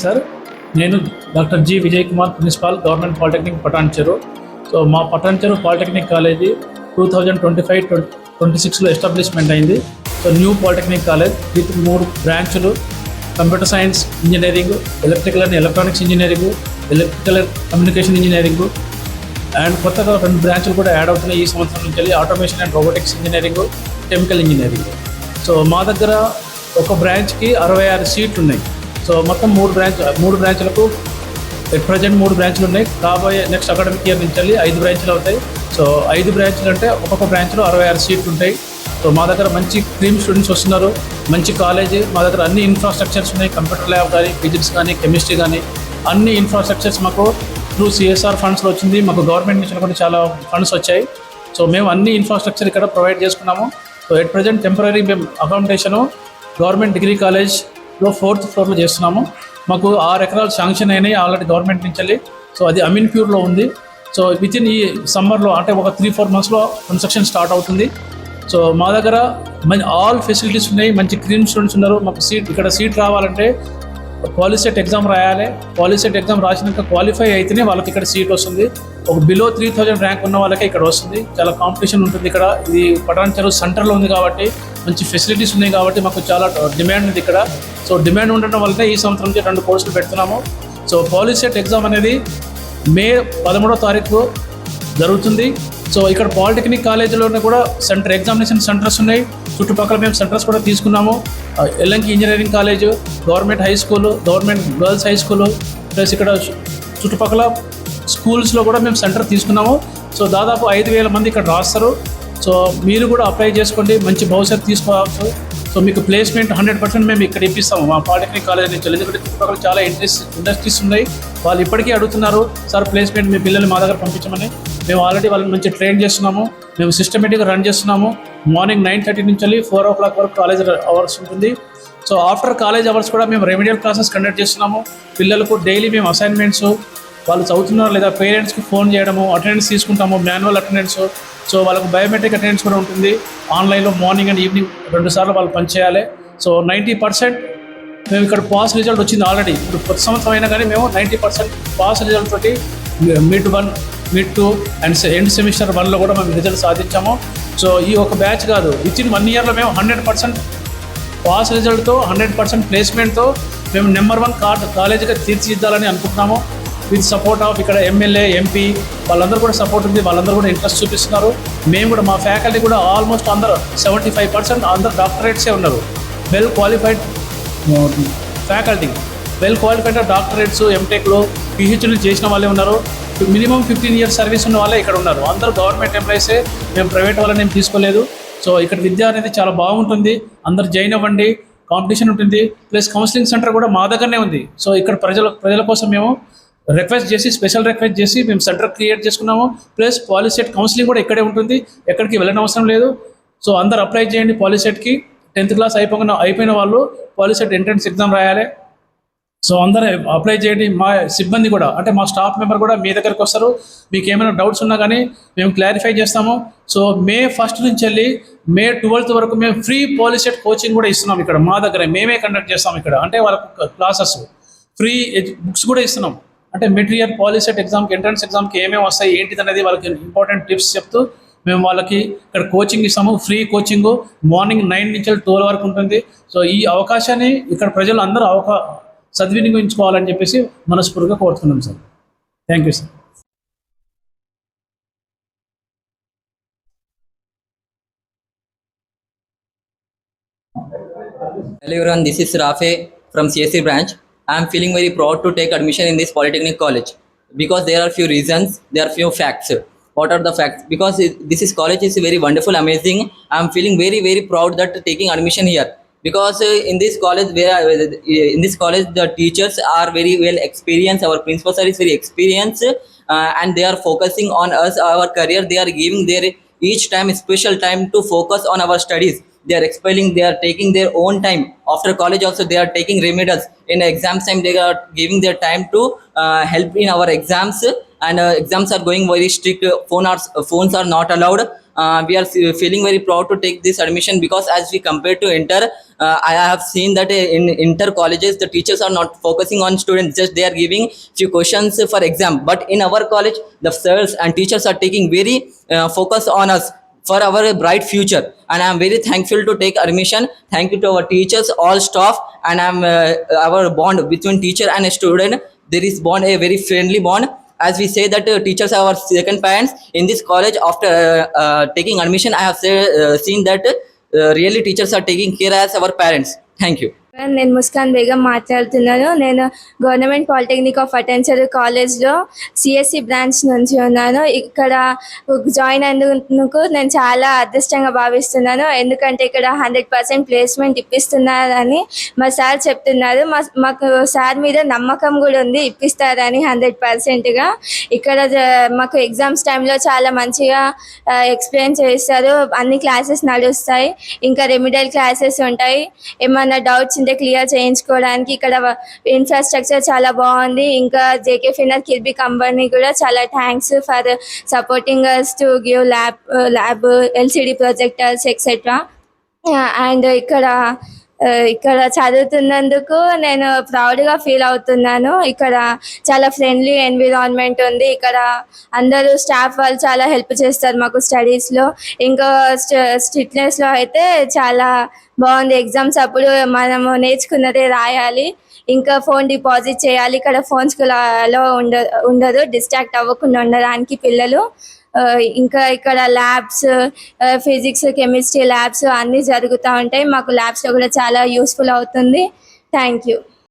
Sir. నేను doctor G Vijay Kumar, principal, government polytechnic Patancheru. So మా Patancheru polytechnic college 2025-26లో ఎస్టాబ్లిష్మెంట్ అయింది. So new polytechnic college with 3 బ్రాంచులు: computer science engineering, electrical and electronics engineering, electrical communication engineering, and కొత్తగా 2 బ్రాంచులు కూడా add అవుతున్నాయి ఈ సంవత్సరం నుంచి వెళ్ళి: automation and robotics engineering, chemical engineering. So మా దగ్గర ఒక బ్రాంచ్కి 66 సీట్లు ఉన్నాయి. సో మొత్తం 3 బ్రాంచ్లకు ఎట్ ప్రజెంట్ 3 బ్రాంచ్లు ఉన్నాయి. కాబోయే నెక్స్ట్ అకాడమిక్ ఇయర్ నుంచి వెళ్ళి 5 బ్రాంచ్లు అవుతాయి. సో 5 బ్రాంచ్లు అంటే ఒక్కొక్క బ్రాంచ్లో 66 సీట్లు ఉంటాయి. సో మా దగ్గర మంచి క్రీమ్ స్టూడెంట్స్ వస్తున్నారు. మంచి కాలేజీ. మా దగ్గర అన్ని ఇన్ఫ్రాస్ట్రక్చర్స్ ఉన్నాయి. కంప్యూటర్ ల్యాబ్ కానీ, ఫిజిక్స్ కానీ, కెమిస్ట్రీ కానీ అన్ని ఇన్ఫ్రాస్ట్రక్చర్స్ మాకు త్రూ సిఎస్ఆర్ ఫండ్స్లో వచ్చింది. మాకు గవర్నమెంట్ నుంచి కూడా చాలా ఫండ్స్ వచ్చాయి. సో మేము అన్ని ఇన్ఫ్రాస్ట్రక్చర్ ఇక్కడ ప్రొవైడ్ చేసుకున్నాము. సో ఎట్ ప్రజెంట్ టెంపరీ మేము అకామిడేషను గవర్నమెంట్ డిగ్రీ కాలేజ్లో 4th ఫ్లోర్లో చేస్తున్నాము. మాకు 6 ఎకరాలు శాంక్షన్ అయినాయి ఆల్రెడీ గవర్నమెంట్ నుంచి వెళ్ళి. సో అది అమీన్పూర్లో ఉంది. సో వితిన్ ఈ సమ్మర్లో అంటే ఒక 3-4 మంత్స్లో కన్స్ట్రక్షన్ స్టార్ట్ అవుతుంది. సో మా దగ్గర ఆల్ ఫెసిలిటీస్ ఉన్నాయి. మంచి క్రీమ్ స్టూడెంట్స్ ఉన్నారు. మాకు ఇక్కడ సీట్ రావాలంటే పాలిసెట్ ఎగ్జామ్ రాయాలి. పాలిసెట్ ఎగ్జామ్ రాసినాక క్వాలిఫై అయితేనే వాళ్ళకి ఇక్కడ సీట్ వస్తుంది. ఒక బిలో 3000 ర్యాంక్ ఉన్న వాళ్ళకే ఇక్కడ వస్తుంది. చాలా కాంపిటీషన్ ఉంటుంది ఇక్కడ. ఇది పటాన్చెరు సెంటర్లో ఉంది కాబట్టి మంచి ఫెసిలిటీస్ ఉన్నాయి కాబట్టి మాకు చాలా డిమాండ్ ఉంది ఇక్కడ. సో డిమాండ్ ఉండటం వల్లనే ఈ సంవత్సరం నుంచి 2 కోర్సులు పెడుతున్నాము. సో పాలిసెట్ ఎగ్జామ్ అనేది మే 13వ తారీఖు జరుగుతుంది. సో ఇక్కడ పాలిటెక్నిక్ కాలేజీలోనే కూడా ఎగ్జామినేషన్ సెంటర్స్ ఉన్నాయి. చుట్టుపక్కల మేము సెంటర్స్ కూడా తీసుకున్నాము. Yellanki engineering college, government high school, government girls high school, plus ఇక్కడ చుట్టుపక్కల స్కూల్స్లో కూడా మేము సెంటర్ తీసుకున్నాము. సో దాదాపు 5000 మంది ఇక్కడ రాస్తారు. సో మీరు కూడా అప్లై చేసుకోండి. మంచి భవిష్యత్తు తీసుకోవచ్చు. సో మీకు ప్లేస్మెంట్ 100% మేము ఇక్కడ ఇప్పిస్తాము మా పాలిటెక్నిక్ కాలేజ్ నుంచి. ఎందుకంటే చుట్టుపక్కల చాలా ఇండస్ట్రీస్ ఉన్నాయి. వాళ్ళు ఇప్పటికీ అడుగుతున్నారు, సార్ ప్లేస్మెంట్ మీ పిల్లల్ని మా దగ్గర పంపించమని. మేము ఆల్రెడీ వాళ్ళని మంచి ట్రైన్ చేస్తున్నాము. మేము సిస్టమేటిక్గా రన్ చేస్తున్నాము. మార్నింగ్ 9:30 నుంచి వెళ్ళి 4 o'clock వరకు కాలేజ్ అవర్స్ ఉంటుంది. సో ఆఫ్టర్ కాలేజ్ అవర్స్ కూడా మేము రెమెడియల్ క్లాసెస్ కండక్ట్ చేస్తున్నాము. పిల్లలకు డైలీ మేము అసైన్మెంట్స్, వాళ్ళు చదువుతున్నారు లేదా పేరెంట్స్కి ఫోన్ చేయడము, అటెండెన్స్ తీసుకుంటాము, మాన్యువల్ అటెండెన్స్. సో వాళ్ళకు బయోమెట్రిక్ అటెండెన్స్ కూడా ఉంటుంది. ఆన్లైన్లో మార్నింగ్ అండ్ ఈవినింగ్ 2 సార్లు వాళ్ళు పనిచేయాలి. సో 90% మేము ఇక్కడ పాస్ రిజల్ట్ వచ్చింది ఆల్రెడీ. ఇప్పుడు కొత్త సంవత్సరం అయినా కానీ మేము 90% పాస్ రిజల్ట్ తోటి mid 1, mid 2 and end semester 1లో కూడా మేము రిజల్ట్ సాధించాము. సో ఈ ఒక బ్యాచ్ కాదు, వితిన్ 1 ఇయర్లో మేము 100% పాస్ రిజల్ట్తో 100% ప్లేస్మెంట్తో మేము నెంబర్ 1 కాలేజీగా తీర్చిదిద్దాలని అనుకుంటున్నాము. విత్ సపోర్ట్ ఆఫ్ ఇక్కడ ఎమ్మెల్యే, ఎంపీ వాళ్ళందరూ కూడా సపోర్ట్ ఉంది. వాళ్ళందరూ కూడా ఇంట్రెస్ట్ చూపిస్తున్నారు. మేము కూడా మా ఫ్యాకల్టీ కూడా ఆల్మోస్ట్ అందరూ 75% అందరూ డాక్టరేట్సే ఉన్నారు. Well qualified faculty, well qualified doctorates, ఎంటెక్లో పిహెచ్డీలు చేసిన వాళ్ళే ఉన్నారు. మినిమం 15 years సర్వీస్ ఉన్న వాళ్ళే ఇక్కడ ఉన్నారు. అందరూ గవర్నమెంట్ ఎంప్లాయీసే. మేము ప్రైవేట్ వాళ్ళని ఏం తీసుకోలేదు. సో ఇక్కడ విద్య అనేది చాలా బాగుంటుంది. అందరు జాయిన్ అవ్వండి. కాంపిటీషన్ ఉంటుంది. ప్లస్ కౌన్సిలింగ్ సెంటర్ కూడా మా దగ్గరనే ఉంది. సో ఇక్కడ ప్రజల కోసం మేము స్పెషల్ రిక్వెస్ట్ చేసి మేము సెంటర్ క్రియేట్ చేసుకున్నాము. ప్లస్ పాలిసెట్ కౌన్సిలింగ్ కూడా ఇక్కడే ఉంటుంది. ఎక్కడికి వెళ్ళని అవసరం లేదు. సో అందరు అప్లై చేయండి పాలిసెట్కి. 10th క్లాస్ అయిపోయిన వాళ్ళు పాలిసెట్ ఎంట్రన్స్ ఎగ్జామ్ రాయాలి. సో అందరూ అప్లై చేయండి. మా సిబ్బంది కూడా అంటే మా స్టాఫ్ మెంబర్ కూడా మీ దగ్గరికి వస్తారు. మీకు ఏమైనా డౌట్స్ ఉన్నా కానీ మేము క్లారిఫై చేస్తాము. సో మే 1st నుంచి వెళ్ళి మే 12th వరకు మేము ఫ్రీ పాలిసెట్ కోచింగ్ కూడా ఇస్తున్నాం. ఇక్కడ మా దగ్గర మేమే కండక్ట్ చేస్తాం. ఇక్కడ అంటే వాళ్ళకు క్లాసెస్ ఫ్రీ, బుక్స్ కూడా ఇస్తున్నాం. అంటే మెటీరియల్ పాలిసెట్ ఎగ్జామ్కి, ఎంట్రన్స్ ఎగ్జామ్కి ఏమేమి వస్తాయి ఏంటిది అనేది వాళ్ళకి ఇంపార్టెంట్ టిప్స్ చెప్తూ మేము వాళ్ళకి ఇక్కడ కోచింగ్ ఇస్తాము. ఫ్రీ కోచింగ్ మార్నింగ్ 9 నుంచి 12 వరకు ఉంటుంది. సో ఈ అవకాశాన్ని ఇక్కడ ప్రజలు అందరూ సద్వినియోగించుకోవాలని చెప్పేసి మనస్ఫూర్తిగా కోరుతున్నాం sir. Thank you sir. Hello everyone, this is Rafe from CSC branch. I am feeling very proud to take admission in this Polytechnic college because there are few reasons, there are few facts. What are the facts? Because college is very wonderful, amazing. I am feeling very proud that taking admission here. Because in this college the teachers are very well experienced. Our principals are very experienced and they are focusing on us, our career. They are giving their each time special time to focus on our studies. They are taking their own time. After college also they are taking remedials. In exam time they are giving their time to help in our exams, and exams are going very strict. Phones are not allowed. we are feeling very proud to take this admission because as we compare to inter, I have seen that in inter colleges the teachers are not focusing on students, just they are giving few questions for exam. But in our college the sirs and teachers are taking very focus on us for our bright future, and I am very thankful to take admission. Thank you to our teachers, all staff, and I'm our bond between teacher and a student, there is bond, a very friendly bond. As we say that teachers are our second parents in this college. After taking admission, I have seen that really teachers are taking care as our parents. Thank you. నేను ముస్కాన్ బేగం మాట్లాడుతున్నాను. నేను government polytechnic of అటెన్చర్ కాలేజ్లో CSC branch నుంచి ఉన్నాను. ఇక్కడ join అయినందుకు నేను చాలా అదృష్టంగా భావిస్తున్నాను. ఎందుకంటే ఇక్కడ 100% ప్లేస్మెంట్ ఇప్పిస్తున్నారని మా సార్ చెప్తున్నారు. మాకు సార్ మీద నమ్మకం కూడా ఉంది, ఇప్పిస్తారని 100%గా. ఇక్కడ మాకు ఎగ్జామ్స్ టైంలో చాలా మంచిగా ఎక్స్ప్లెయిన్ చేస్తారు. అన్ని క్లాసెస్ నడుస్తాయి, ఇంకా రెమిడియల్ క్లాసెస్ ఉంటాయి. ఏమైనా డౌట్స్ క్లియర్ చేయించుకోవడానికి ఇక్కడ ఇన్ఫ్రాస్ట్రక్చర్ చాలా బాగుంది. ఇంకా జేకే ఫిన్నర్ కిర్బీ కంపెనీ కూడా చాలా thanks for supporting us to give lab LCD projectors etcetera. And ఇక్కడ చదువుతున్నందుకు నేను ప్రౌడ్గా ఫీల్ అవుతున్నాను. ఇక్కడ చాలా ఫ్రెండ్లీ ఎన్విరాన్మెంట్ ఉంది. ఇక్కడ అందరూ స్టాఫ్ వాళ్ళు చాలా హెల్ప్ చేస్తారు మాకు స్టడీస్లో. ఇంకా స్ట్రిక్ట్నెస్లో అయితే చాలా బాగుంది. ఎగ్జామ్స్ అప్పుడు మనము నేర్చుకున్నదే రాయాలి, ఇంకా ఫోన్ డిపాజిట్ చేయాలి. ఇక్కడ ఫోన్స్ లో ఉండదు, డిస్ట్రాక్ట్ అవ్వకుండా ఉండడానికి పిల్లలు. ఇంకా ఇక్కడ ల్యాబ్స్, ఫిజిక్స్, కెమిస్ట్రీ ల్యాబ్స్ అన్నీ జరుగుతూ ఉంటాయి. మాకు ల్యాబ్స్లో కూడా చాలా యూస్ఫుల్ అవుతుంది. Thank you.